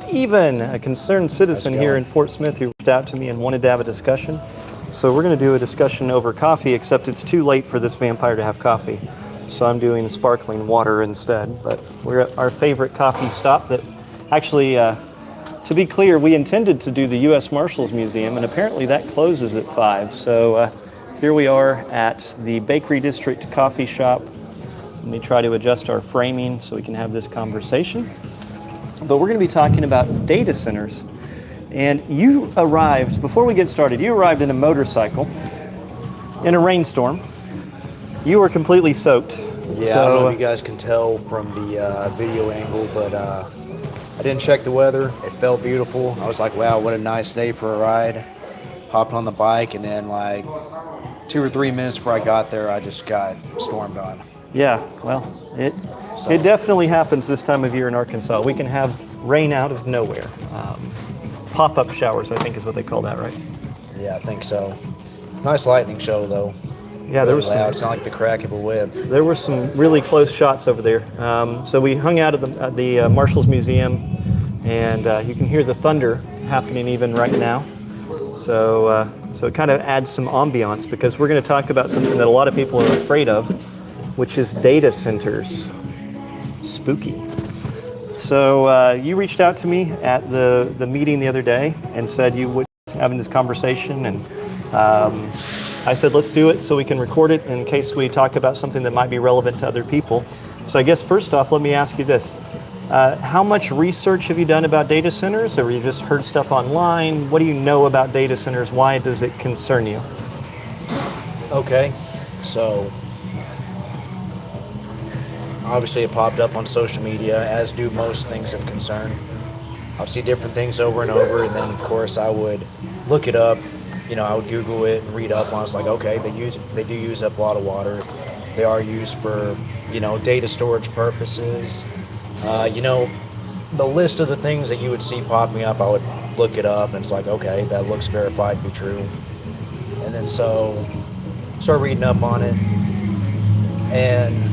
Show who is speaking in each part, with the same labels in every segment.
Speaker 1: Steven, a concerned citizen here in Fort Smith who reached out to me and wanted to have a discussion. So we're going to do a discussion over coffee, except it's too late for this vampire to have coffee. So I'm doing sparkling water instead. But we're at our favorite coffee stop that actually, to be clear, we intended to do the U.S. Marshals Museum, and apparently that closes at 5. So here we are at the Bakery District Coffee Shop. Let me try to adjust our framing so we can have this conversation. But we're going to be talking about data centers. And you arrived, before we get started, you arrived in a motorcycle in a rainstorm. You were completely soaked.
Speaker 2: Yeah, so, I don't know if you guys can tell from the video angle, but I didn't check the weather. It felt beautiful. I was like, wow, what a nice day for a ride. Hopped on the bike, and then like 2 or 3 minutes before I got there, I just got stormed on.
Speaker 1: Yeah, well, it definitely happens this time of year in Arkansas. We can have rain out of nowhere. Pop-up showers, I think is what they call that, right?
Speaker 2: Yeah, I think so. Nice lightning show, though.
Speaker 1: Yeah, there was
Speaker 2: loud. It's not like the crack of a whip.
Speaker 1: There were some really close shots over there. So we hung out at the Marshals Museum, and you can hear the thunder happening even right now. So it kind of adds some ambiance, because we're going to talk about something that a lot of people are afraid of, which is data centers. Spooky. So you reached out to me at the meeting the other day and said you would be having this conversation, and I said let's do it so we can record it in case we talk about something that might be relevant to other people. So I guess first off, let me ask you this. How much research have you done about data centers, or you just heard stuff online? What do you know about data centers? Why does it concern you?
Speaker 2: Okay, so obviously it popped up on social media, as do most things of concern. I'll see different things over and over, and then of course I would look it up. You know, I would Google it and read up, and I was like, okay, they do use up a lot of water. They are used for, you know, data storage purposes. You know, the list of the things that you would see popping up, I would look it up, and it's like, okay, that looks verified to be true. And then so start reading up on it, and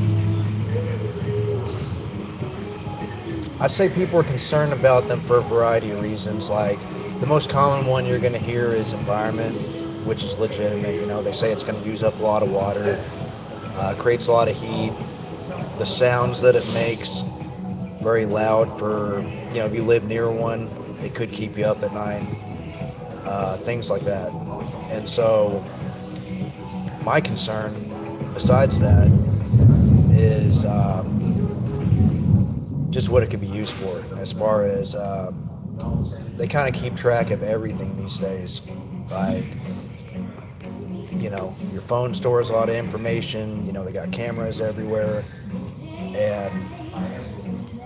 Speaker 2: I'd say people are concerned about them for a variety of reasons. Like, the most common one you're going to hear is environment, which is legitimate. You know, they say it's going to use up a lot of water, creates a lot of heat. The sounds that it makes, very loud for, you know, if you live near one, it could keep you up at night, things like that. And so my concern, besides that, is just what it could be used for, as far as they kind of keep track of everything these days. Like, you know, your phone stores a lot of information. You know, they got cameras everywhere, and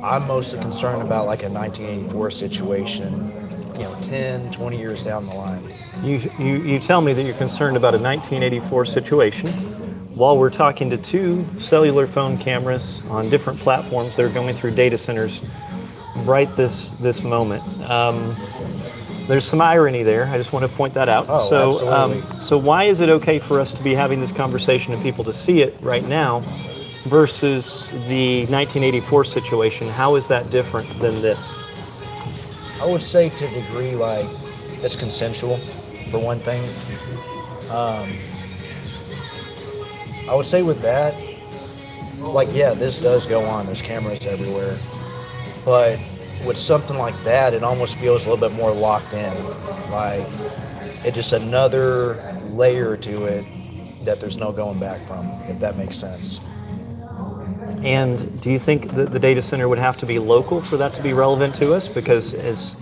Speaker 2: I'm mostly concerned about like a 1984 situation, you know, 10, 20 years down the line.
Speaker 1: You tell me that you're concerned about a 1984 situation while we're talking to 2 cellular phone cameras on different platforms that are going through data centers right this moment. There's some irony there. I just want to point that out.
Speaker 2: Oh,
Speaker 1: so,
Speaker 2: absolutely.
Speaker 1: So why is it okay for us to be having this conversation and people to see it right now versus the 1984 situation? How is that different than this?
Speaker 2: I would say to a degree, like, it's consensual, for one thing. I would say with that, like, yeah, this does go on. There's cameras everywhere. But with something like that, it almost feels a little bit more locked in. Like, it's just another layer to it that there's no going back from, if that makes sense.
Speaker 1: And do you think that the data center would have to be local for that to be relevant to us? Because as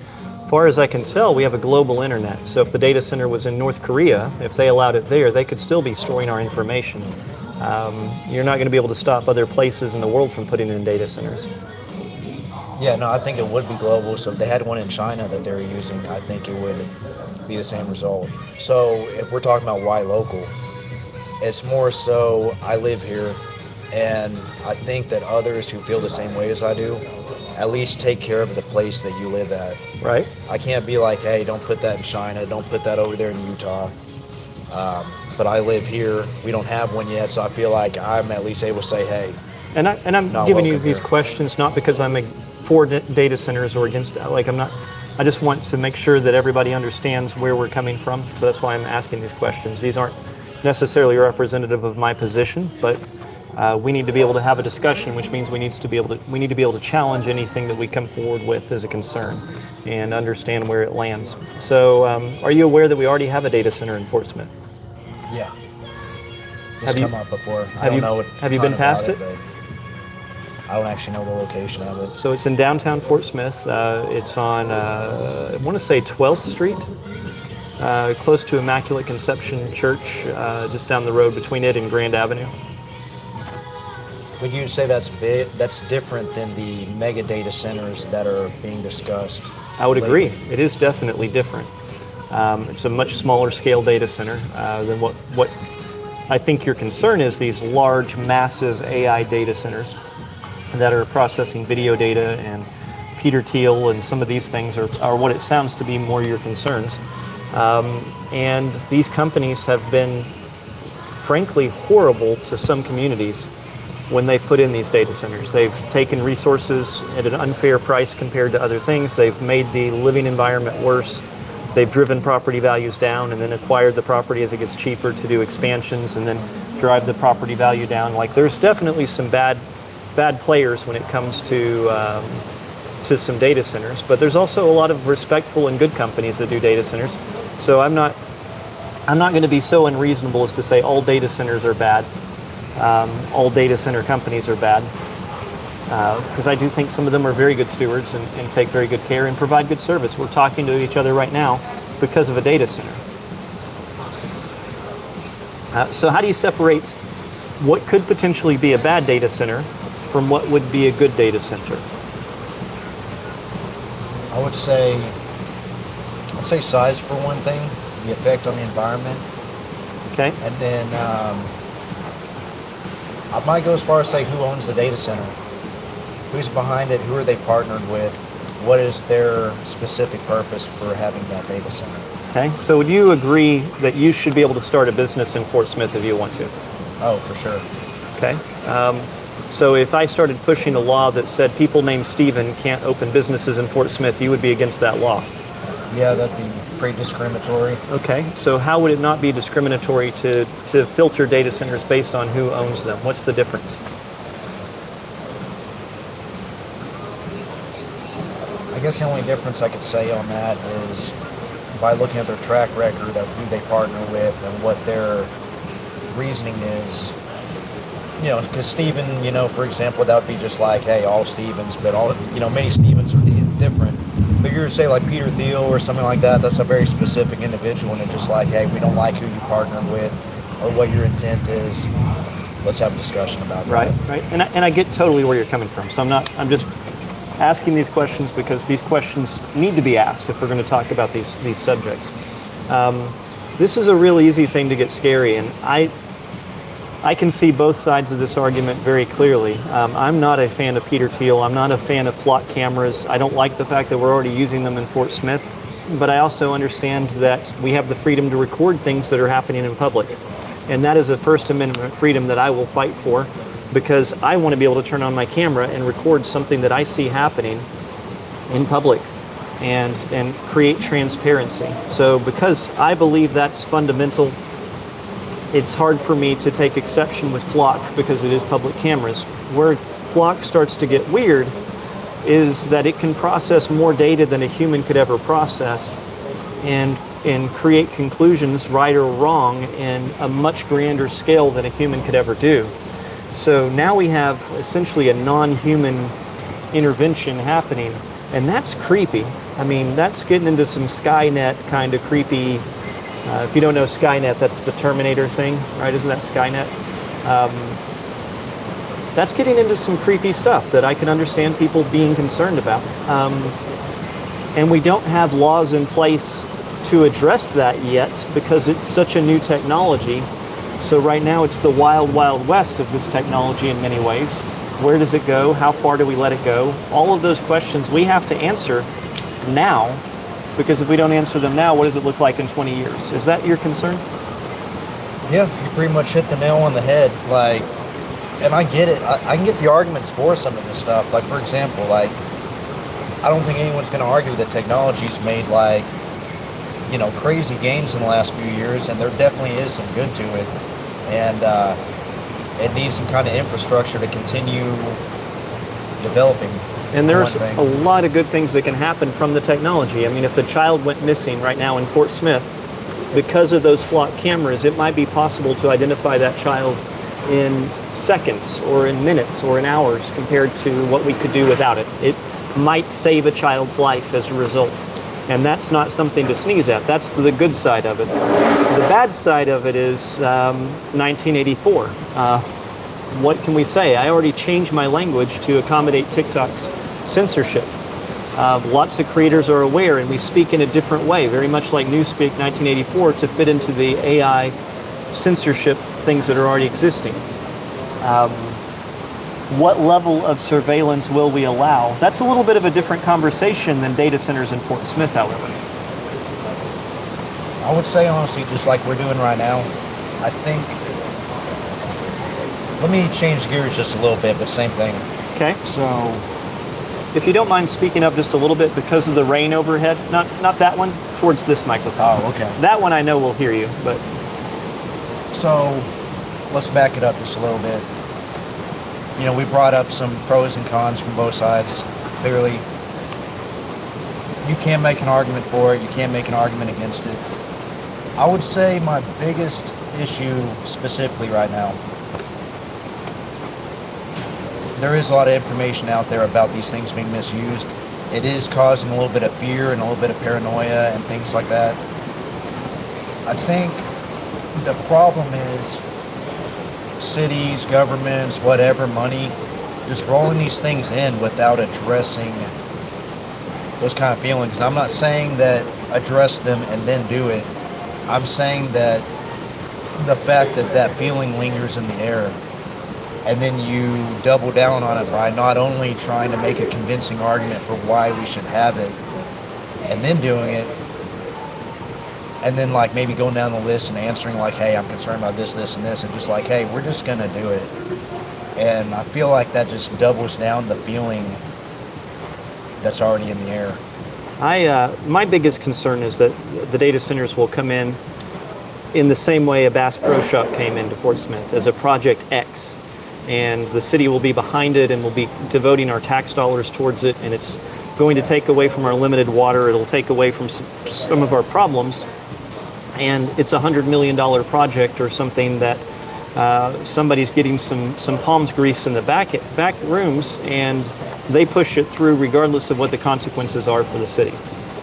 Speaker 1: far as I can tell, we have a global internet. So if the data center was in North Korea, if they allowed it there, they could still be storing our information. You're not going to be able to stop other places in the world from putting in data centers.
Speaker 2: Yeah, no, I think it would be global. So if they had one in China that they're using, I think it would be the same result. So if we're talking about why local, it's more so I live here, and I think that others who feel the same way as I do at least take care of the place that you live at.
Speaker 1: Right.
Speaker 2: I can't be like, hey, don't put that in China, don't put that over there in Utah. But I live here. We don't have one yet, so I feel like I'm at least able to say, hey.
Speaker 1: And I'm giving you these questions not because I'm for data centers or against. Like I'm not. I just want to make sure that everybody understands where we're coming from. So that's why I'm asking these questions. These aren't necessarily representative of my position, but we need to be able to have a discussion, which means we need to be able to challenge anything that we come forward with as a concern and understand where it lands. So, are you aware that we already have a data center in Fort Smith?
Speaker 2: Yeah. It's come up before.
Speaker 1: Have you been past it?
Speaker 2: I don't actually know the location of it.
Speaker 1: So it's in downtown Fort Smith. It's on, I want to say 12th Street, close to Immaculate Conception Church, just down the road between it and Grand Avenue.
Speaker 2: Would you say that's big? That's different than the mega data centers that are being discussed?
Speaker 1: I would agree. It is definitely different. It's a much smaller scale data center than what I think your concern is. These large, massive AI data centers that are processing video data and Peter Thiel and some of these things are what it sounds to be more your concerns. And these companies have been, frankly, horrible to some communities when they've put in these data centers. They've taken resources at an unfair price compared to other things. They've made the living environment worse. They've driven property values down and then acquired the property as it gets cheaper to do expansions and then drive the property value down. Like there's definitely some bad players when it comes to some data centers, but there's also a lot of respectful and good companies that do data centers. So I'm not going to be so unreasonable as to say all data centers are bad. All data center companies are bad, because I do think some of them are very good stewards and take very good care and provide good service. We're talking to each other right now because of a data center. So how do you separate what could potentially be a bad data center from what would be a good data center?
Speaker 2: I would say, size for one thing, the effect on the environment.
Speaker 1: Okay.
Speaker 2: And then I might go as far as say who owns the data center, who's behind it, who are they partnered with, what is their specific purpose for having that data center.
Speaker 1: Okay, so would you agree that you should be able to start a business in Fort Smith if you want to?
Speaker 2: Oh, for sure.
Speaker 1: Okay, so if I started pushing a law that said people named Stephen can't open businesses in Fort Smith, you would be against that law?
Speaker 2: Yeah, that'd be pretty discriminatory.
Speaker 1: Okay, so how would it not be discriminatory to filter data centers based on who owns them? What's the difference?
Speaker 2: I guess the only difference I could say on that is by looking at their track record of who they partner with and what their reasoning is. You know, because Stephen, for example, that would be just like, hey, all Stephens, but many Stephens are different. But you're say like Peter Thiel or something like that, that's a very specific individual, and it's just like, hey, we don't like who you partner with or what your intent is. Let's have a discussion about that.
Speaker 1: Right. And I get totally where you're coming from. So I'm just asking these questions because these questions need to be asked if we're going to talk about these subjects. This is a real easy thing to get scary, and I can see both sides of this argument very clearly. I'm not a fan of Peter Thiel. I'm not a fan of flock cameras. I don't like the fact that we're already using them in Fort Smith, but I also understand that we have the freedom to record things that are happening in public. And that is a First Amendment freedom that I will fight for, because I want to be able to turn on my camera and record something that I see happening in public and create transparency. So because I believe that's fundamental, it's hard for me to take exception with Flock because it is public cameras. Where Flock starts to get weird is that it can process more data than a human could ever process and create conclusions, right or wrong, in a much grander scale than a human could ever do. So now we have essentially a non-human intervention happening, and that's creepy. I mean, that's getting into some Skynet kind of creepy. If you don't know Skynet, that's the Terminator thing, right? Isn't that Skynet? That's getting into some creepy stuff that I can understand people being concerned about. And we don't have laws in place to address that yet because it's such a new technology. So right now it's the wild, wild west of this technology in many ways. Where does it go? How far do we let it go? All of those questions we have to answer now, because if we don't answer them now, what does it look like in 20 years? Is that your concern?
Speaker 2: Yeah, you pretty much hit the nail on the head. And I get it. I can get the arguments for some of this stuff. Like, for example, I don't think anyone's going to argue that technology's made like, you know, crazy gains in the last few years, and there definitely is some good to it. And it needs some kind of infrastructure to continue developing.
Speaker 1: And there's
Speaker 2: for one
Speaker 1: a
Speaker 2: thing.
Speaker 1: lot of good things that can happen from the technology. I mean, if the child went missing right now in Fort Smith, because of those flock cameras, it might be possible to identify that child in seconds or in minutes or in hours compared to what we could do without it. It might save a child's life as a result. And that's not something to sneeze at. That's the good side of it. The bad side of it is 1984. What can we say? I already changed my language to accommodate TikTok's censorship. Lots of creators are aware, and we speak in a different way, very much like Newspeak 1984, to fit into the AI censorship things that are already existing. What level of surveillance will we allow? That's a little bit of a different conversation than data centers in Fort Smith, however.
Speaker 2: I would say honestly, just like we're doing right now, I think, let me change gears just a little bit, but same thing.
Speaker 1: Okay.
Speaker 2: So,
Speaker 1: If you don't mind speaking up just a little bit because of the rain overhead, not that one, towards this microphone.
Speaker 2: oh, okay.
Speaker 1: That one I know will hear you, but
Speaker 2: So, let's back it up just a little bit. You know, we brought up some pros and cons from both sides. Clearly, you can't make an argument for it. You can't make an argument against it. I would say my biggest issue specifically right now, there is a lot of information out there about these things being misused. It is causing a little bit of fear and a little bit of paranoia and things like that. I think the problem is cities, governments, whatever, money, just rolling these things in without addressing those kind of feelings. And I'm not saying that address them and then do it. I'm saying that the fact that that feeling lingers in the air, and then you double down on it by not only trying to make a convincing argument for why we should have it, and then doing it, and then like maybe going down the list and answering like, hey, I'm concerned about this, this, and this, and just like, hey, we're just gonna do it. And I feel like that just doubles down the feeling that's already in the air.
Speaker 1: my biggest concern is that the data centers will come in the same way a Bass Pro Shop came into Fort Smith, as a Project X. And the city will be behind it and will be devoting our tax dollars towards it, and it's going to take away from our limited water. It'll take away from some of our problems. And it's a $100 million project or something that somebody's getting some palms grease in the back rooms, and they push it through regardless of what the consequences are for the city.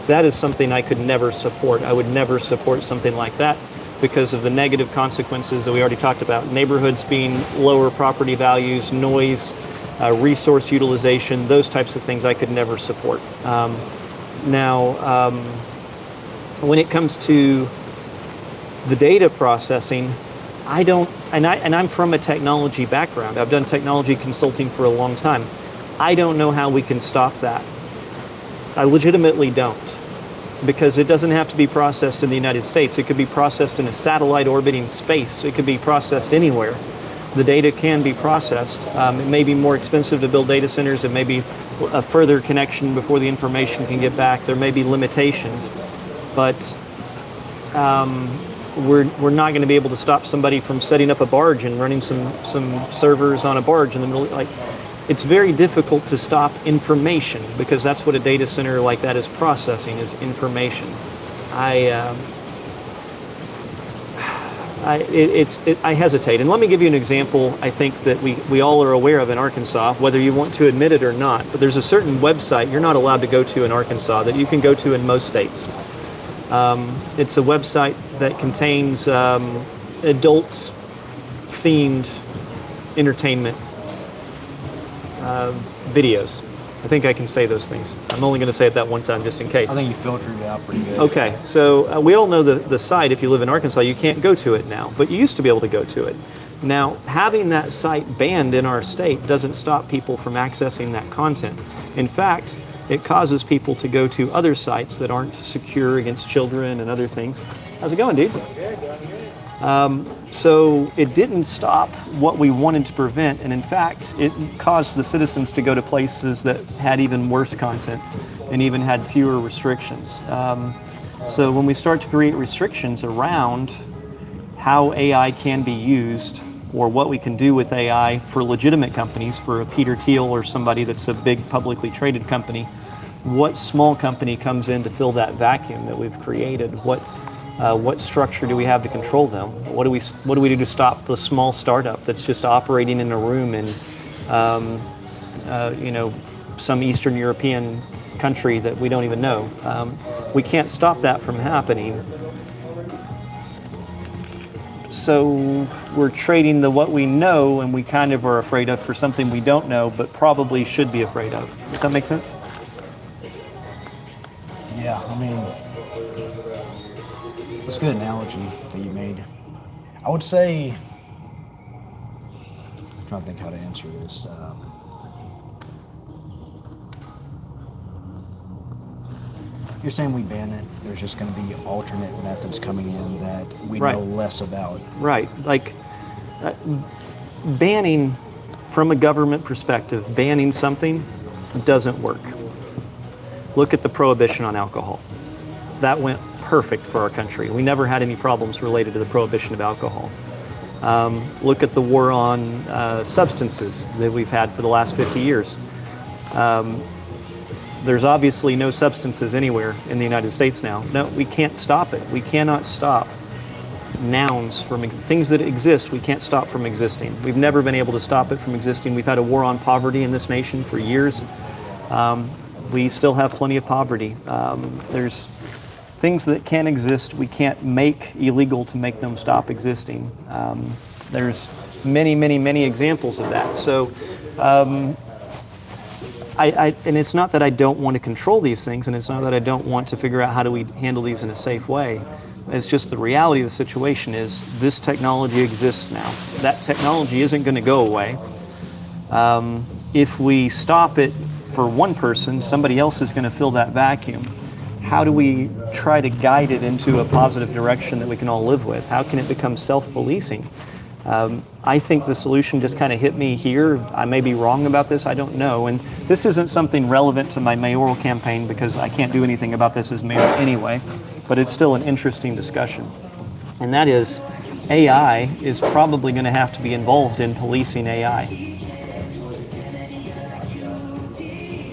Speaker 1: That is something I could never support. I would never support something like that because of the negative consequences that we already talked about. Neighborhoods being lower property values, noise, resource utilization, those types of things I could never support. When it comes to the data processing, I don't, and I'm from a technology background. I've done technology consulting for a long time. I don't know how we can stop that. I legitimately don't, because it doesn't have to be processed in the United States. It could be processed in a satellite orbiting space. It could be processed anywhere. The data can be processed. It may be more expensive to build data centers. It may be a further connection before the information can get back. There may be limitations, but we're not going to be able to stop somebody from setting up a barge and running some servers on a barge in the middle. Like, it's very difficult to stop information, because that's what a data center like that is processing, is information. I hesitate. And let me give you an example I think that we all are aware of in Arkansas, whether you want to admit it or not. But there's a certain website you're not allowed to go to in Arkansas that you can go to in most states. It's a website that contains adult-themed entertainment videos. I think I can say those things. I'm only going to say it that one time just in case.
Speaker 2: I think you filtered it out pretty good.
Speaker 1: Okay, so we all know the site. If you live in Arkansas, you can't go to it now, but you used to be able to go to it. Now, having that site banned in our state doesn't stop people from accessing that content. In fact, it causes people to go to other sites that aren't secure against children and other things. How's it going, dude? So it didn't stop what we wanted to prevent, and in fact, it caused the citizens to go to places that had even worse content. and even had fewer restrictions. So when we start to create restrictions around how AI can be used, or what we can do with AI for legitimate companies, for a Peter Thiel or somebody that's a big publicly traded company, what small company comes in to fill that vacuum that we've created? What structure do we have to control them? What do we do to stop the small startup that's just operating in a room in some Eastern European country that we don't even know? We can't stop that from happening. So we're trading what we know and we kind of are afraid of for something we don't know, but probably should be afraid of. Does that make sense?
Speaker 2: Yeah, I mean, it's a good analogy that you made. I would say, I'm trying to think how to answer this. You're saying we ban it. There's just going to be alternate methods coming in that we know less about.
Speaker 1: Right. Like banning, from a government perspective, banning something doesn't work. Look at the prohibition on alcohol. That went perfect for our country. We never had any problems related to the prohibition of alcohol. Look at the war on substances that we've had for the last 50 years. There's obviously no substances anywhere in the United States now. No, we can't stop it. We cannot stop nouns from things that exist. We can't stop from existing. We've never been able to stop it from existing. We've had a war on poverty in this nation for years. We still have plenty of poverty. There's things that can exist we can't make illegal to make them stop existing. There's many, many, many examples of that. So. And it's not that I don't want to control these things, and it's not that I don't want to figure out how do we handle these in a safe way. It's just the reality of the situation is this technology exists now. That technology isn't going to go away. If we stop it for one person, somebody else is going to fill that vacuum. How do we try to guide it into a positive direction that we can all live with? How can it become self-policing? I think the solution just kind of hit me here. I may be wrong about this, I don't know. And this isn't something relevant to my mayoral campaign because I can't do anything about this as mayor anyway, but it's still an interesting discussion. And that is, AI is probably going to have to be involved in policing AI.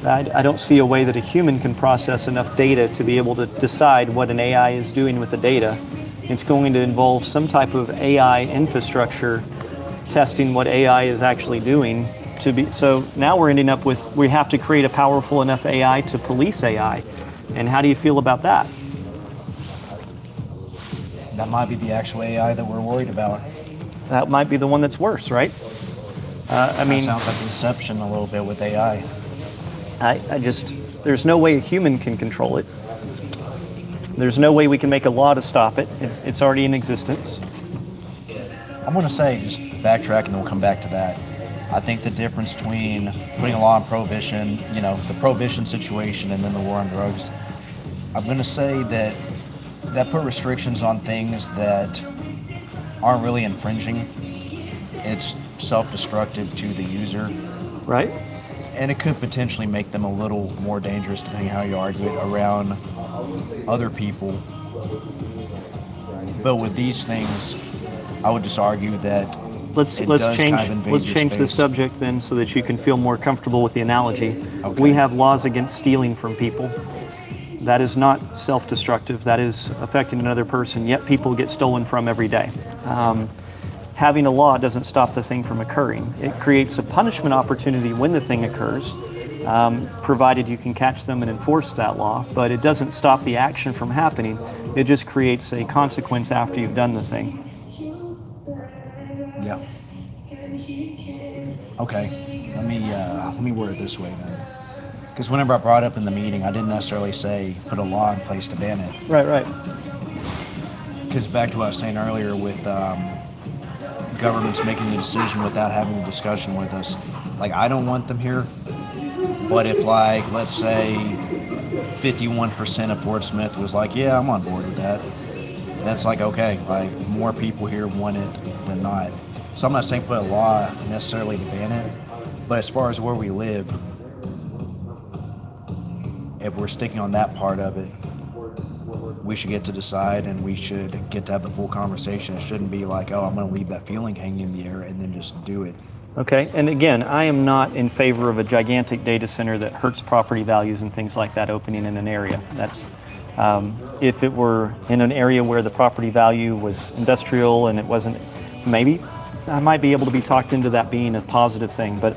Speaker 1: I don't see a way that a human can process enough data to be able to decide what an AI is doing with the data. It's going to involve some type of AI infrastructure testing what AI is actually doing to be. So now we're ending up with, we have to create a powerful enough AI to police AI. And how do you feel about that?
Speaker 2: That might be the actual AI that we're worried about.
Speaker 1: That might be the one that's worse, right? I mean,
Speaker 2: sounds like deception a little bit with AI.
Speaker 1: There's no way a human can control it. There's no way we can make a law to stop it. It's already in existence.
Speaker 2: I'm going to say, just backtrack and then we'll come back to that. I think the difference between putting a law on prohibition, the prohibition situation and then the war on drugs, I'm going to say that put restrictions on things that aren't really infringing. It's self-destructive to the user.
Speaker 1: Right.
Speaker 2: And it could potentially make them a little more dangerous, depending on how you argue it, around other people. But with these things, I would just argue that
Speaker 1: let's change the subject then so that you can feel more comfortable with the analogy.
Speaker 2: Okay.
Speaker 1: We have laws against stealing from people. That is not self-destructive. That is affecting another person, yet people get stolen from every day. Having a law doesn't stop the thing from occurring. It creates a punishment opportunity when the thing occurs, provided you can catch them and enforce that law, but it doesn't stop the action from happening. It just creates a consequence after you've done the thing.
Speaker 2: Yeah. Okay. Let me word it this way then. Because whenever I brought it up in the meeting, I didn't necessarily say put a law in place to ban it.
Speaker 1: Right.
Speaker 2: Because back to what I was saying earlier with governments making the decision without having the discussion with us. Like, I don't want them here, but if, like, let's say 51% of Fort Smith was like, yeah, I'm on board with that, that's like, okay, like, more people here want it than not. So I'm not saying put a law necessarily to ban it, but as far as where we live, if we're sticking on that part of it, we should get to decide, and we should get to have the full conversation. It shouldn't be like, oh, I'm going to leave that feeling hanging in the air and then just do it.
Speaker 1: Okay, and again, I am not in favor of a gigantic data center that hurts property values and things like that opening in an area. That's if it were in an area where the property value was industrial and it wasn't, maybe I might be able to be talked into that being a positive thing, but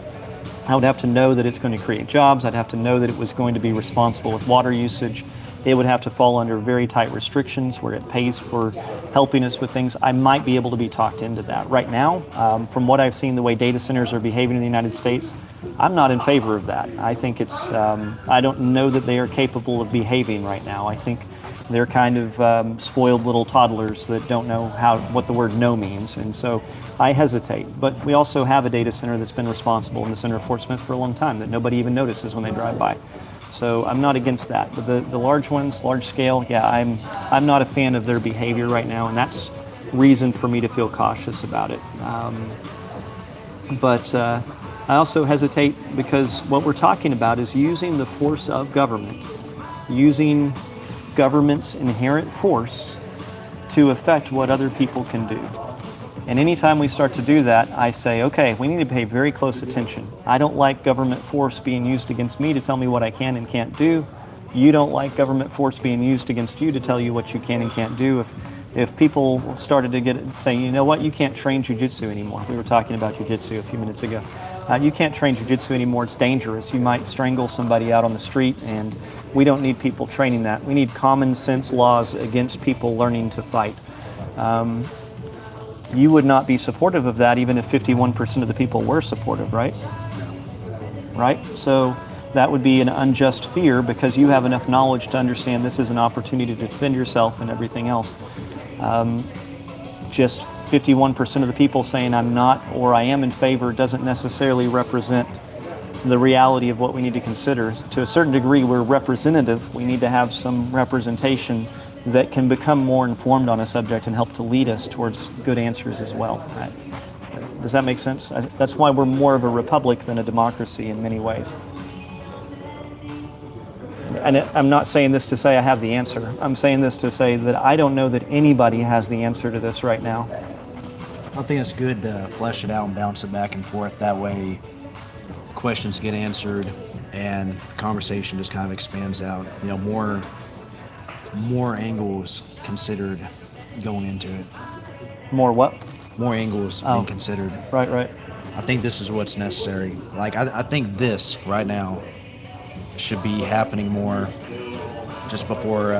Speaker 1: I would have to know that it's going to create jobs. I'd have to know that it was going to be responsible with water usage. It would have to fall under very tight restrictions where it pays for helping us with things. I might be able to be talked into that. Right now, from what I've seen, the way data centers are behaving in the United States, I'm not in favor of that. I think it's, I don't know that they are capable of behaving right now. I think they're kind of spoiled little toddlers that don't know what the word no means. And so I hesitate. But we also have a data center that's been responsible in the center of Fort Smith for a long time that nobody even notices when they drive by. So I'm not against that, but the large ones, large scale, yeah, I'm not a fan of their behavior right now, and that's reason for me to feel cautious about it. But I also hesitate because what we're talking about is using the force of government, using government's inherent force to affect what other people can do. And anytime we start to do that, I say, okay, we need to pay very close attention. I don't like government force being used against me to tell me what I can and can't do. You don't like government force being used against you to tell you what you can and can't do. If people started to say, you know what, you can't train jiu-jitsu anymore. We were talking about jiu-jitsu a few minutes ago. You can't train jiu-jitsu anymore, it's dangerous. You might strangle somebody out on the street, and we don't need people training that. We need common sense laws against people learning to fight. You would not be supportive of that even if 51% of the people were supportive, right? Right? So that would be an unjust fear because you have enough knowledge to understand this is an opportunity to defend yourself and everything else. Just 51% of the people saying I'm not or I am in favor doesn't necessarily represent the reality of what we need to consider. To a certain degree, we're representative. We need to have some representation that can become more informed on a subject and help to lead us towards good answers as well. Does that make sense? That's why we're more of a republic than a democracy in many ways. And I'm not saying this to say I have the answer. I'm saying this to say that I don't know that anybody has the answer to this right now.
Speaker 2: I think it's good to flesh it out and bounce it back and forth. That way questions get answered and the conversation just kind of expands out. You know, more angles considered going into it.
Speaker 1: More what?
Speaker 2: More angles being considered.
Speaker 1: Right.
Speaker 2: I think this is what's necessary. Like, I think this right now should be happening more just before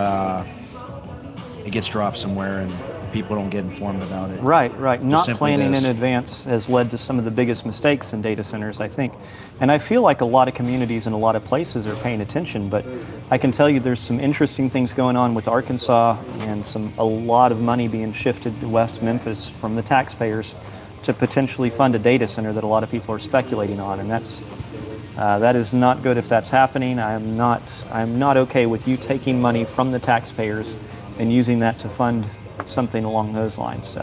Speaker 2: it gets dropped somewhere and people don't get informed about it.
Speaker 1: Right. Not planning in advance has led to some of the biggest mistakes in data centers, I think. And I feel like a lot of communities and a lot of places are paying attention, but I can tell you there's some interesting things going on with Arkansas and a lot of money being shifted to West Memphis from the taxpayers to potentially fund a data center that a lot of people are speculating on, and that is not good if that's happening. I'm not okay with you taking money from the taxpayers and using that to fund something along those lines.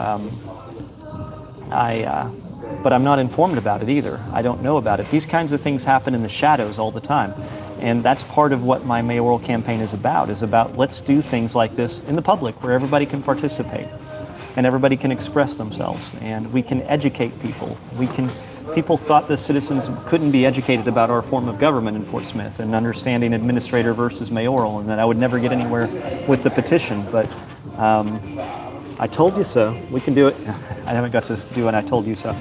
Speaker 1: But I'm not informed about it either. I don't know about it. These kinds of things happen in the shadows all the time. And that's part of what my mayoral campaign is about let's do things like this in the public where everybody can participate and everybody can express themselves and we can educate people. People thought the citizens couldn't be educated about our form of government in Fort Smith and understanding administrator versus mayoral, and that I would never get anywhere with the petition, but I told you so. We can do it. I haven't got to do it. I told you so.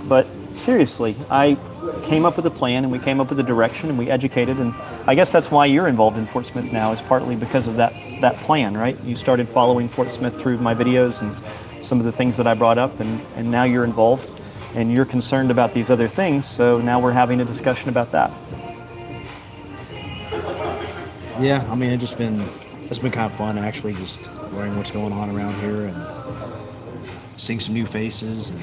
Speaker 1: But seriously, I came up with a plan and we came up with a direction and we educated, and I guess that's why you're involved in Fort Smith now, is partly because of that plan, right? You started following Fort Smith through my videos and some of the things that I brought up, and now you're involved and you're concerned about these other things, so now we're having a discussion about that.
Speaker 2: Yeah, I mean, it's been kind of fun actually, just learning what's going on around here and seeing some new faces. And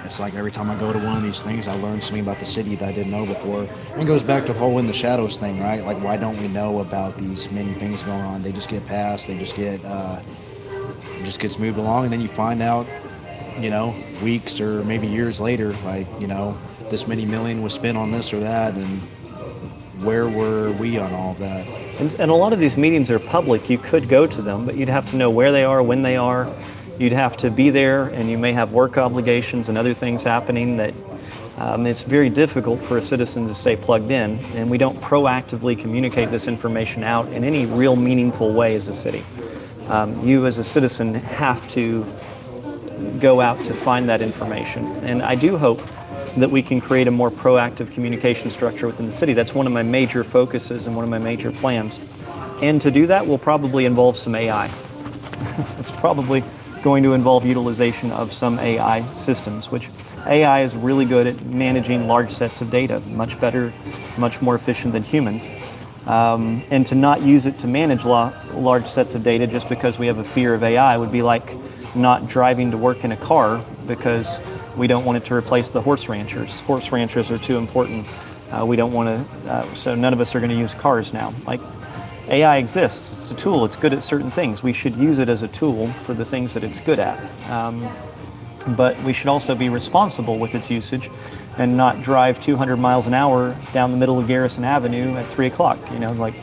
Speaker 2: it's like every time I go to one of these things, I learn something about the city that I didn't know before. And it goes back to the whole in the shadows thing, right? Like, why don't we know about these many things going on? They just get passed. They just get it just gets moved along, and then you find out, you know, weeks or maybe years later, like, you know, this many million was spent on this or that, and where were we on all of that?
Speaker 1: And a lot of these meetings are public. You could go to them, but you'd have to know where they are, when they are. You'd have to be there, and you may have work obligations and other things happening that it's very difficult for a citizen to stay plugged in, and we don't proactively communicate this information out in any real meaningful way as a city. You as a citizen have to go out to find that information, and I do hope that we can create a more proactive communication structure within the city. That's one of my major focuses and one of my major plans. And to do that will probably involve some AI. It's probably going to involve utilization of some AI systems, which AI is really good at managing large sets of data, much better, much more efficient than humans. And to not use it to manage large sets of data just because we have a fear of AI would be like not driving to work in a car because we don't want it to replace the horse ranchers. Horse ranchers are too important. We don't want to, so none of us are going to use cars now. Like, AI exists, it's a tool, it's good at certain things. We should use it as a tool for the things that it's good at. But we should also be responsible with its usage and not drive 200 miles an hour down the middle of Garrison Avenue at 3 o'clock. You know, like,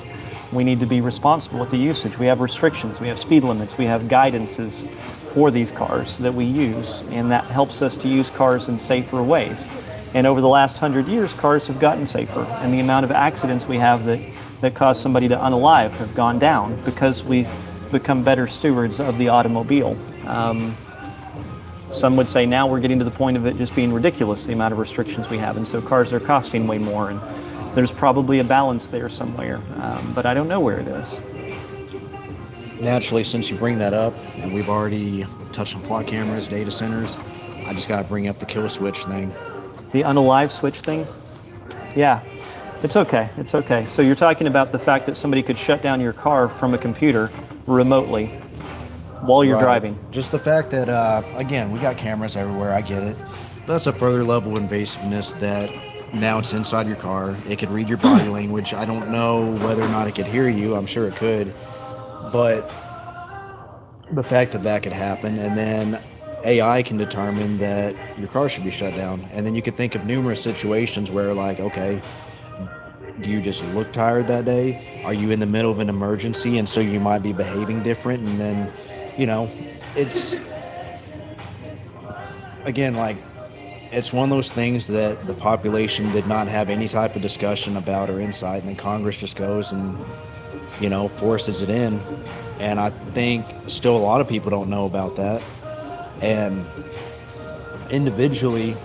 Speaker 1: we need to be responsible with the usage. We have restrictions, we have speed limits, we have guidances for these cars that we use, and that helps us to use cars in safer ways. And over the last 100 years, cars have gotten safer, and the amount of accidents we have that cause somebody to unalive have gone down because we've become better stewards of the automobile. Some would say now we're getting to the point of it just being ridiculous, the amount of restrictions we have, and so cars are costing way more, and there's probably a balance there somewhere, but I don't know where it is.
Speaker 2: Naturally, since you bring that up, and we've already touched on flock cameras, data centers, I just got to bring up the kill switch thing.
Speaker 1: The unalive switch thing? Yeah, it's okay, it's okay. So you're talking about the fact that somebody could shut down your car from a computer remotely while you're driving.
Speaker 2: Just the fact that, again, we got cameras everywhere, I get it. But that's a further level of invasiveness that now it's inside your car. It could read your body language. I don't know whether or not it could hear you. I'm sure it could. But the fact that that could happen, and then AI can determine that your car should be shut down. And then you could think of numerous situations where, like, okay, do you just look tired that day? Are you in the middle of an emergency and so you might be behaving different? And then, you know, it's, again, like, it's one of those things that the population did not have any type of discussion about or insight, and then Congress just goes and, you know, forces it in. And I think still a lot of people don't know about that. And individually,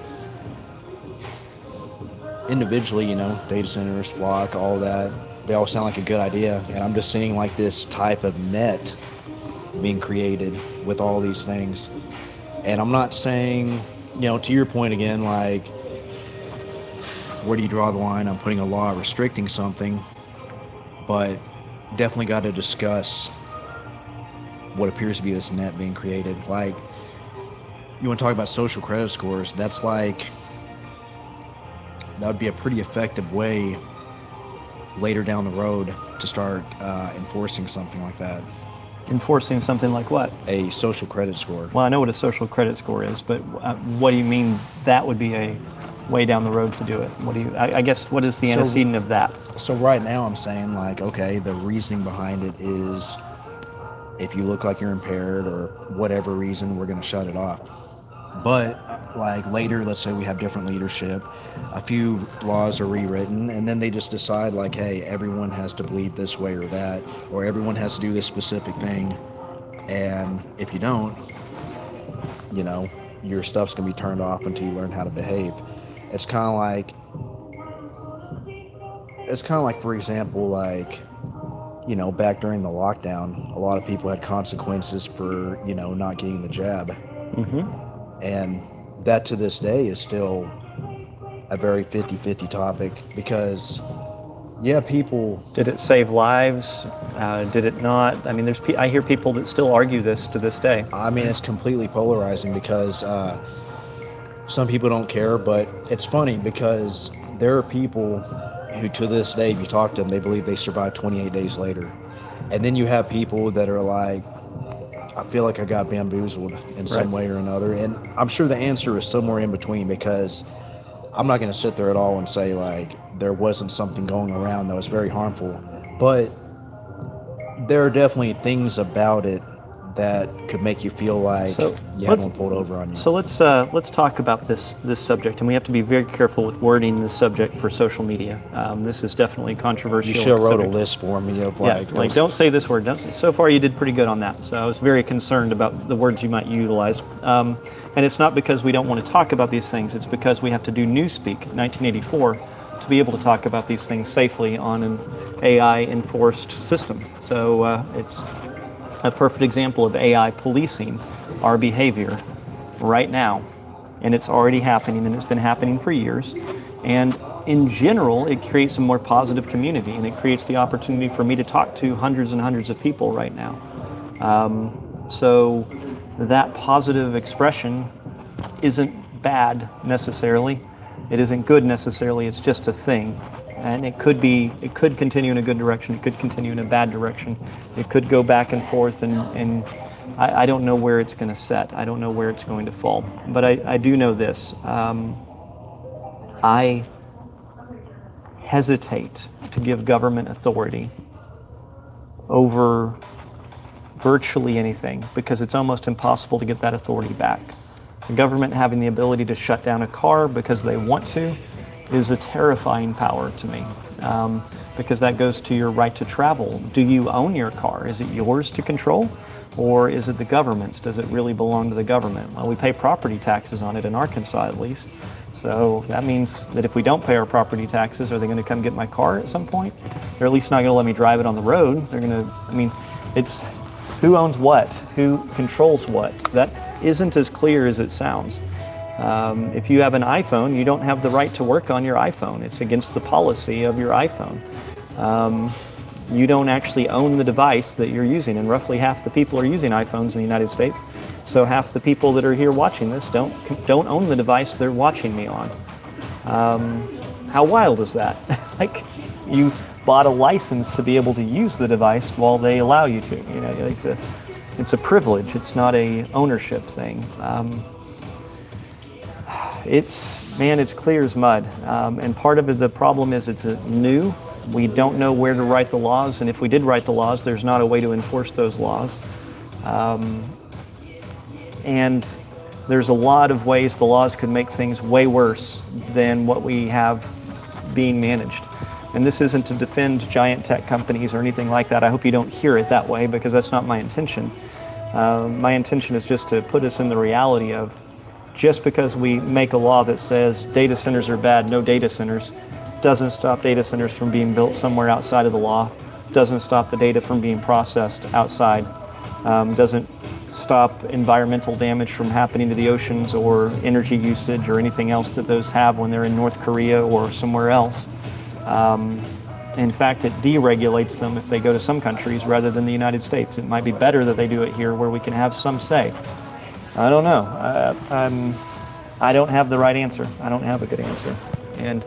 Speaker 2: you know, data centers, flock, all that, they all sound like a good idea. And I'm just seeing like this type of net being created with all these things. And I'm not saying, you know, to your point again, like, where do you draw the line on putting a law restricting something? But definitely got to discuss what appears to be this net being created. Like, you want to talk about social credit scores, that's like, that would be a pretty effective way later down the road to start enforcing something like that.
Speaker 1: Enforcing something like what?
Speaker 2: A social credit score.
Speaker 1: Well, I know what a social credit score is, but what do you mean that would be a way down the road to do it? What do you? I guess what is the antecedent of that?
Speaker 2: So right now I'm saying, like, okay, the reasoning behind it is if you look like you're impaired or whatever reason, we're going to shut it off. But like later, let's say we have different leadership, a few laws are rewritten, and then they just decide like, hey, everyone has to bleed this way or that, or everyone has to do this specific thing. And if you don't, you know, your stuff's going to be turned off until you learn how to behave. It's kind of like, for example, like, you know, back during the lockdown, a lot of people had consequences for, you know, not getting the jab.
Speaker 1: Mm-hmm.
Speaker 2: And that to this day is still a very 50-50 topic because, yeah, people...
Speaker 1: Did it save lives? Did it not? I mean, I hear people that still argue this to this day.
Speaker 2: I mean, it's completely polarizing because some people don't care, but it's funny because there are people who to this day, if you talk to them, they believe they survived 28 days later. And then you have people that are like, I feel like I got bamboozled in some way or another. And I'm sure the answer is somewhere in between because I'm not going to sit there at all and say like there wasn't something going around that was very harmful. But there are definitely things about it that could make you feel like
Speaker 1: So,
Speaker 2: you had
Speaker 1: let's-
Speaker 2: one pulled over on you.
Speaker 1: So let's talk about this subject, and we have to be very careful with wording this subject for social media. This is definitely controversial.
Speaker 2: You should have wrote a
Speaker 1: subject.
Speaker 2: list for me of
Speaker 1: Yeah,
Speaker 2: like,
Speaker 1: don't say this word. So far, you did pretty good on that. So I was very concerned about the words you might utilize. And it's not because we don't want to talk about these things. It's because we have to do Newspeak 1984 to be able to talk about these things safely on an AI-enforced system. So it's a perfect example of AI policing our behavior right now. And it's already happening, and it's been happening for years. And in general, it creates a more positive community, and it creates the opportunity for me to talk to hundreds and hundreds of people right now. So that positive expression isn't bad necessarily. It isn't good necessarily. It's just a thing. And it could continue in a good direction. It could continue in a bad direction. It could go back and forth, and I don't know where it's going to set. I don't know where it's going to fall. But I do know this. I hesitate to give government authority over virtually anything because it's almost impossible to get that authority back. The government having the ability to shut down a car because they want to is a terrifying power to me, because that goes to your right to travel. Do you own your car? Is it yours to control, or is it the government's? Does it really belong to the government? Well, we pay property taxes on it in Arkansas, at least. So that means that if we don't pay our property taxes, are they going to come get my car at some point? They're at least not going to let me drive it on the road. They're going to, it's who owns what? Who controls what? That isn't as clear as it sounds. If you have an iPhone, you don't have the right to work on your iPhone. It's against the policy of your iPhone. You don't actually own the device that you're using, and roughly half the people are using iPhones in the United States. So half the people that are here watching this don't own the device they're watching me on. How wild is that? Like, you bought a license to be able to use the device while they allow you to. You know, it's a privilege. It's not a ownership thing. It's clear as mud. And part of the problem is it's new. We don't know where to write the laws, and if we did write the laws, there's not a way to enforce those laws. And there's a lot of ways the laws could make things way worse than what we have being managed. And this isn't to defend giant tech companies or anything like that. I hope you don't hear it that way, because that's not my intention. My intention is just to put us in the reality of, just because we make a law that says data centers are bad, no data centers, doesn't stop data centers from being built somewhere outside of the law, doesn't stop the data from being processed outside, doesn't stop environmental damage from happening to the oceans or energy usage or anything else that those have when they're in North Korea or somewhere else. In fact, it deregulates them if they go to some countries rather than the United States. It might be better that they do it here where we can have some say. I don't know. I don't have the right answer. I don't have a good answer. And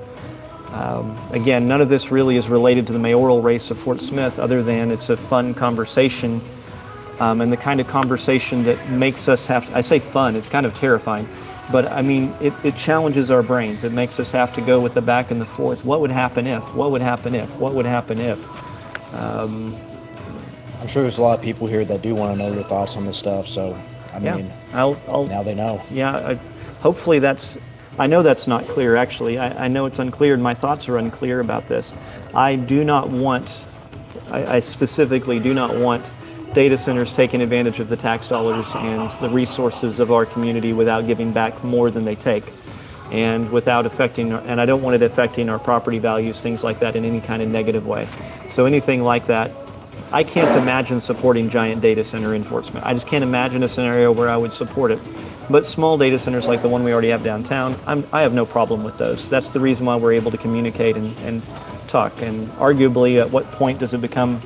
Speaker 1: again, none of this really is related to the mayoral race of Fort Smith, other than it's a fun conversation, and the kind of conversation that makes us have to, I say fun, it's kind of terrifying, but I mean, it challenges our brains. It makes us have to go with the back and the forth. What would happen if? What would happen if? What would happen if?
Speaker 2: I'm sure there's a lot of people here that do want to know your thoughts on this stuff, so I mean,
Speaker 1: I'll
Speaker 2: now they know.
Speaker 1: Yeah, hopefully I know that's not clear, actually. I know it's unclear, and my thoughts are unclear about this. I specifically do not want data centers taking advantage of the tax dollars and the resources of our community without giving back more than they take, and without and I don't want it affecting our property values, things like that, in any kind of negative way. So anything like that, I can't imagine supporting giant data center enforcement. I just can't imagine a scenario where I would support it. But small data centers like the one we already have downtown, I have no problem with those. That's the reason why we're able to communicate and talk. And arguably, at what point does it become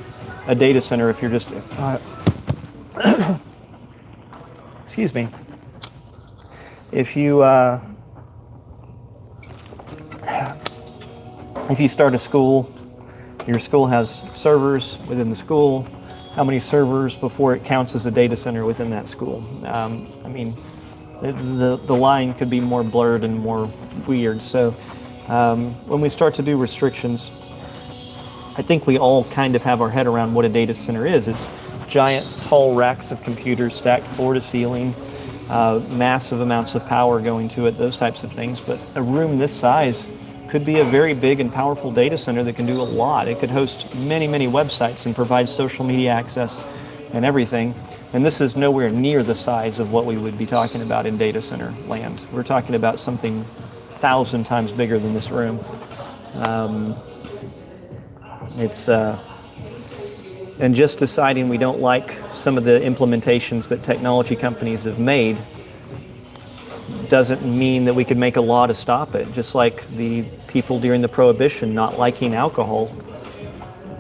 Speaker 1: a data center if you're just... excuse me. If you start a school, your school has servers within the school. How many servers before it counts as a data center within that school? I mean, the line could be more blurred and more weird. So When we start to do restrictions, I think we all kind of have our head around what a data center is. It's giant, tall racks of computers stacked floor to ceiling, massive amounts of power going to it, those types of things. But a room this size could be a very big and powerful data center that can do a lot. It could host many, many websites and provide social media access and everything. And this is nowhere near the size of what we would be talking about in data center land. We're talking about something 1,000 times bigger than this room. And just deciding we don't like some of the implementations that technology companies have made doesn't mean that we could make a law to stop it. Just like the people during the Prohibition not liking alcohol,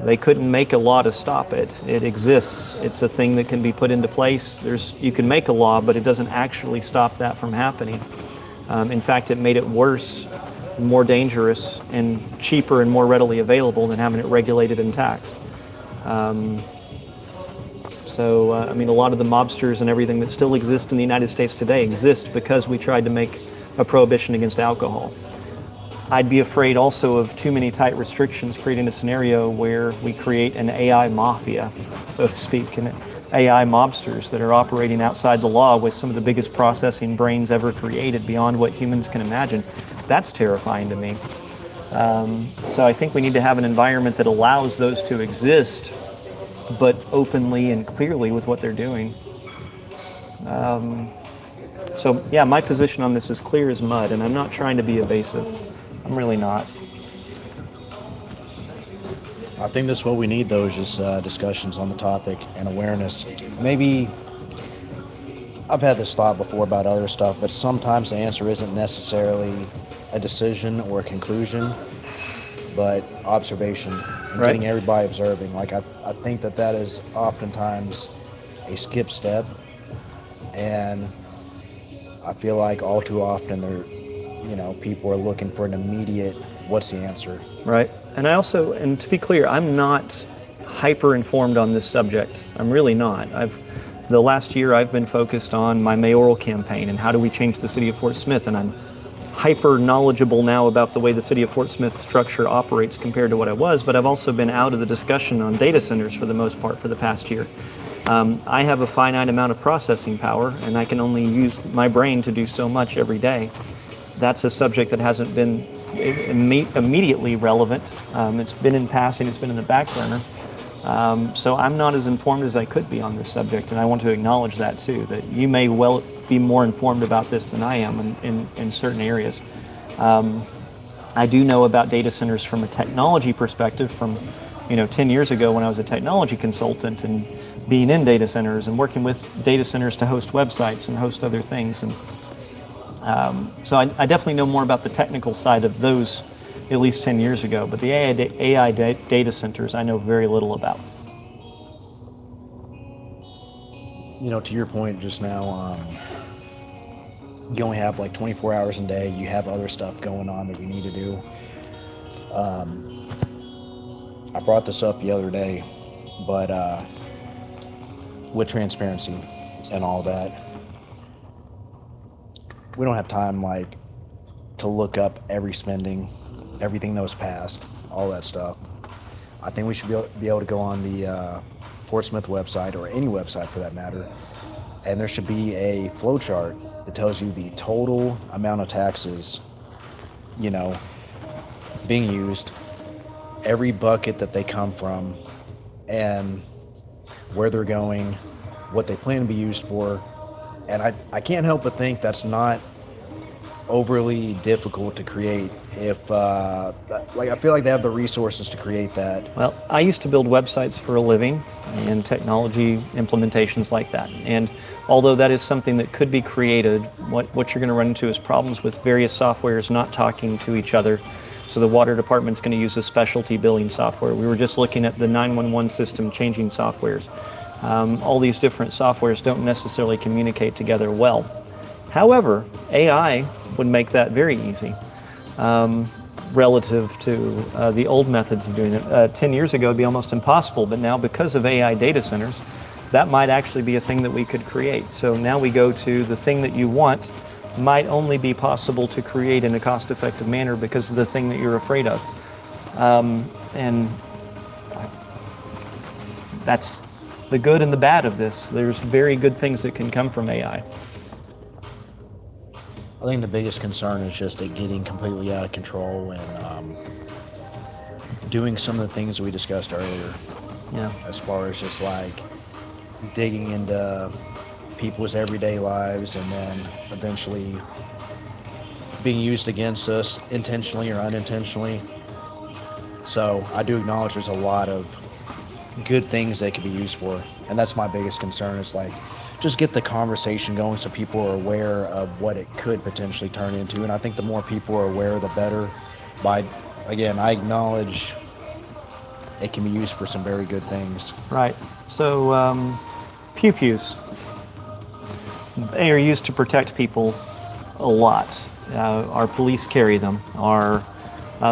Speaker 1: they couldn't make a law to stop it. It exists. It's a thing that can be put into place. You can make a law, but it doesn't actually stop that from happening. In fact, it made it worse, more dangerous, and cheaper and more readily available than having it regulated and taxed. I mean, a lot of the mobsters and everything that still exist in the United States today exist because we tried to make a prohibition against alcohol. I'd be afraid also of too many tight restrictions creating a scenario where we create an AI mafia, so to speak, and AI mobsters that are operating outside the law with some of the biggest processing brains ever created beyond what humans can imagine. That's terrifying to me. So I think we need to have an environment that allows those to exist, but openly and clearly with what they're doing. So yeah, my position on this is clear as mud, and I'm not trying to be evasive. I'm really not.
Speaker 2: I think that's what we need, though, is just discussions on the topic and awareness. Maybe I've had this thought before about other stuff, but sometimes the answer isn't necessarily a decision or a conclusion, but observation and
Speaker 1: Right.
Speaker 2: getting everybody observing. Like I think that is oftentimes a skip step, and I feel like all too often people are looking for an immediate, what's the answer?
Speaker 1: Right. And to be clear, I'm not hyper informed on this subject. I'm really not. The last year I've been focused on my mayoral campaign and how do we change the city of Fort Smith, and I'm hyper knowledgeable now about the way the city of Fort Smith structure operates compared to what I was, but I've also been out of the discussion on data centers for the most part for the past year. I have a finite amount of processing power, and I can only use my brain to do so much every day. That's a subject that hasn't been immediately relevant. It's been in passing, it's been in the back burner. So I'm not as informed as I could be on this subject, and I want to acknowledge that too, that you may well be more informed about this than I am in certain areas. I do know about data centers from a technology perspective from 10 years ago when I was a technology consultant and being in data centers and working with data centers to host websites and host other things. And so I definitely know more about the technical side of those at least 10 years ago, but the AI data centers I know very little about.
Speaker 2: To your point just now, you only have like 24 hours a day. You have other stuff going on that you need to do. I brought this up the other day, but with transparency and all that, we don't have time to look up every spending, everything that was passed, all that stuff. I think we should be able to go on the Fort Smith website, or any website for that matter, and there should be a flow chart that tells you the total amount of taxes, being used, every bucket that they come from, and where they're going, what they plan to be used for. And I can't help but think that's not overly difficult to create if I feel like they have the resources to create that.
Speaker 1: Well, I used to build websites for a living and technology implementations like that. And although that is something that could be created, what you're going to run into is problems with various softwares not talking to each other. So the water department's going to use a specialty billing software. We were just looking at the 911 system changing softwares. All these different softwares don't necessarily communicate together well. However, AI would make that very easy relative to the old methods of doing it. 10 years ago, it'd be almost impossible, but now because of AI data centers, that might actually be a thing that we could create. So now we go to the thing that you want might only be possible to create in a cost-effective manner because of the thing that you're afraid of. And that's the good and the bad of this. There's very good things that can come from AI.
Speaker 2: I think the biggest concern is just it getting completely out of control and doing some of the things that we discussed earlier.
Speaker 1: Yeah.
Speaker 2: As far as just like digging into people's everyday lives and then eventually being used against us intentionally or unintentionally. So I do acknowledge there's a lot of good things they could be used for, and that's my biggest concern is like just get the conversation going so people are aware of what it could potentially turn into. And I think the more people are aware, the better. Again, I acknowledge it can be used for some very good things.
Speaker 1: Right. So pew-pews, they are used to protect people a lot. Our police carry them. Our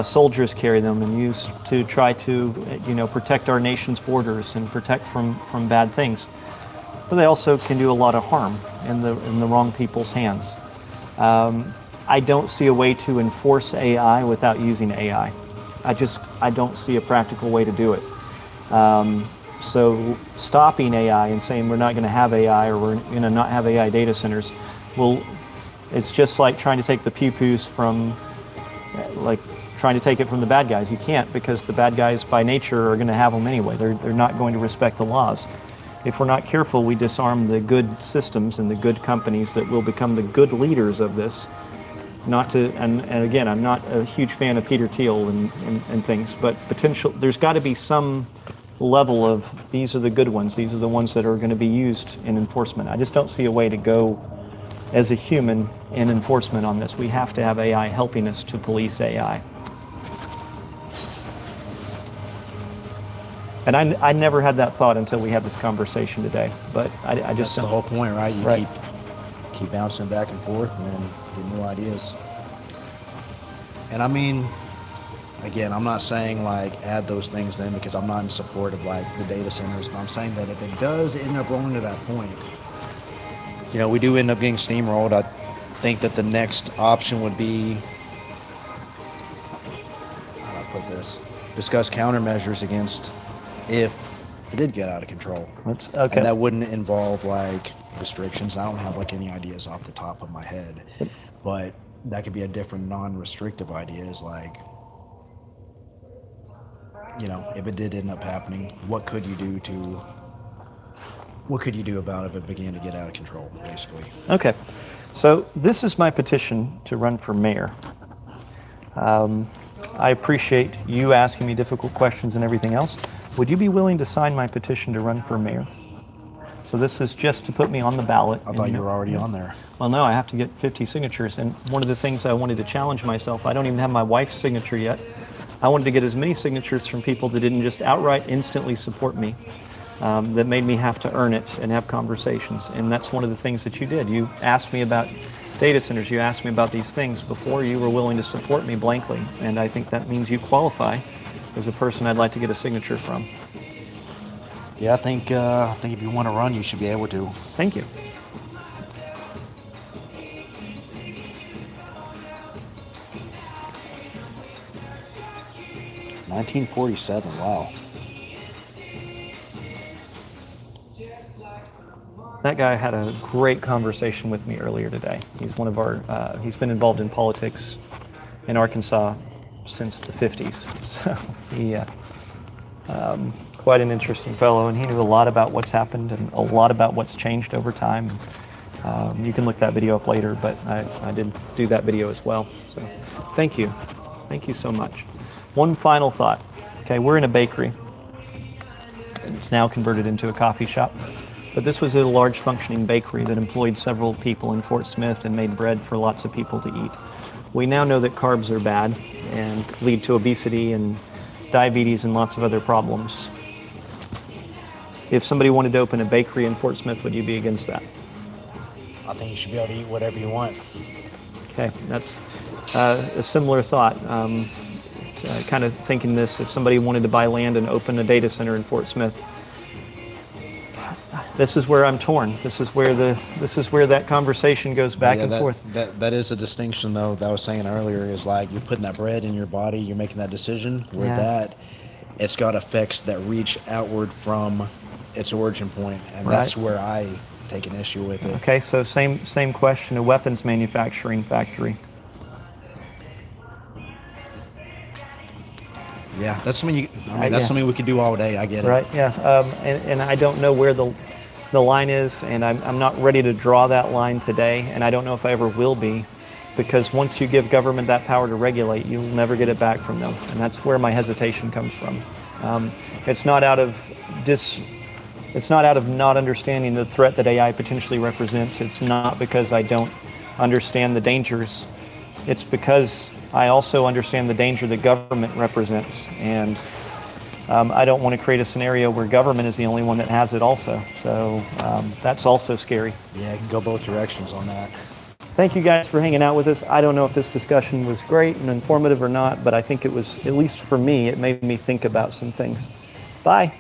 Speaker 1: soldiers carry them and used to try to, protect our nation's borders and protect from bad things. But they also can do a lot of harm in the wrong people's hands. I don't see a way to enforce AI without using AI. I don't see a practical way to do it. So stopping AI and saying we're not going to have AI or we're going to not have AI data centers, it's just like trying to take the pew-pews from, trying to take it from the bad guys. You can't, because the bad guys by nature are going to have them anyway. They're not going to respect the laws. If we're not careful, we disarm the good systems and the good companies that will become the good leaders of this. And again, I'm not a huge fan of Peter Thiel and things, but there's got to be some level of these are the good ones. These are the ones that are going to be used in enforcement. I just don't see a way to go as a human in enforcement on this. We have to have AI helping us to police AI. And I never had that thought until we had this conversation today. But I just
Speaker 2: That's the whole point, right? You
Speaker 1: right.
Speaker 2: keep bouncing back and forth and then get new ideas. And I mean, again, I'm not saying like add those things in because I'm not in support of like the data centers, but I'm saying that if it does end up rolling to that point, we do end up getting steamrolled. I think that the next option would be, how do I put this? Discuss countermeasures against if it did get out of control.
Speaker 1: Okay.
Speaker 2: And that wouldn't involve like restrictions. I don't have like any ideas off the top of my head, but that could be a different non-restrictive idea is like, if it did end up happening, what could you do about it if it began to get out of control, basically?
Speaker 1: Okay. So this is my petition to run for mayor. I appreciate you asking me difficult questions and everything else. Would you be willing to sign my petition to run for mayor? So this is just to put me on the ballot.
Speaker 2: I thought you were already on there.
Speaker 1: Well, no, I have to get 50 signatures. And one of the things I wanted to challenge myself, I don't even have my wife's signature yet. I wanted to get as many signatures from people that didn't just outright instantly support me, that made me have to earn it and have conversations. And that's one of the things that you did. You asked me about data centers. You asked me about these things before you were willing to support me blankly. And I think that means you qualify as a person I'd like to get a signature from.
Speaker 2: Yeah, I think if you want to run, you should be able to.
Speaker 1: Thank you.
Speaker 2: $1947, wow.
Speaker 1: That guy had a great conversation with me earlier today. He's one of our, he's been involved in politics in Arkansas since the 50s. So he, quite an interesting fellow, and he knew a lot about what's happened and a lot about what's changed over time. You can look that video up later, but I did do that video as well. So thank you. Thank you so much. One final thought. Okay, we're in a bakery. It's now converted into a coffee shop. But this was a large functioning bakery that employed several people in Fort Smith and made bread for lots of people to eat. We now know that carbs are bad and lead to obesity and diabetes and lots of other problems. If somebody wanted to open a bakery in Fort Smith, would you be against that?
Speaker 2: I think you should be able to eat whatever you want.
Speaker 1: Okay, that's a similar thought. Kind of thinking this, if somebody wanted to buy land and open a data center in Fort Smith, this is where I'm torn. This is where that conversation goes back and
Speaker 2: that,
Speaker 1: forth.
Speaker 2: That is a distinction, though, that I was saying earlier, is like you're putting that bread in your body, you're making that decision, where that it's got effects that reach outward from its origin point, and that's where I take an issue with it.
Speaker 1: Okay, so same question, a weapons manufacturing factory.
Speaker 2: Yeah, that's something that's something we could do all day. I get it.
Speaker 1: Right. Yeah. And I don't know where the line is, and I'm not ready to draw that line today, and I don't know if I ever will be, because once you give government that power to regulate, you'll never get it back from them, and that's where my hesitation comes from. It's not out of not understanding the threat that AI potentially represents. It's not because I don't understand the dangers. It's because I also understand the danger that government represents, and I don't want to create a scenario where government is the only one that has it also. So that's also scary.
Speaker 2: Yeah, it can go both directions on that.
Speaker 1: Thank you guys for hanging out with us. I don't know if this discussion was great and informative or not, but I think it was, at least for me, it made me think about some things. Bye.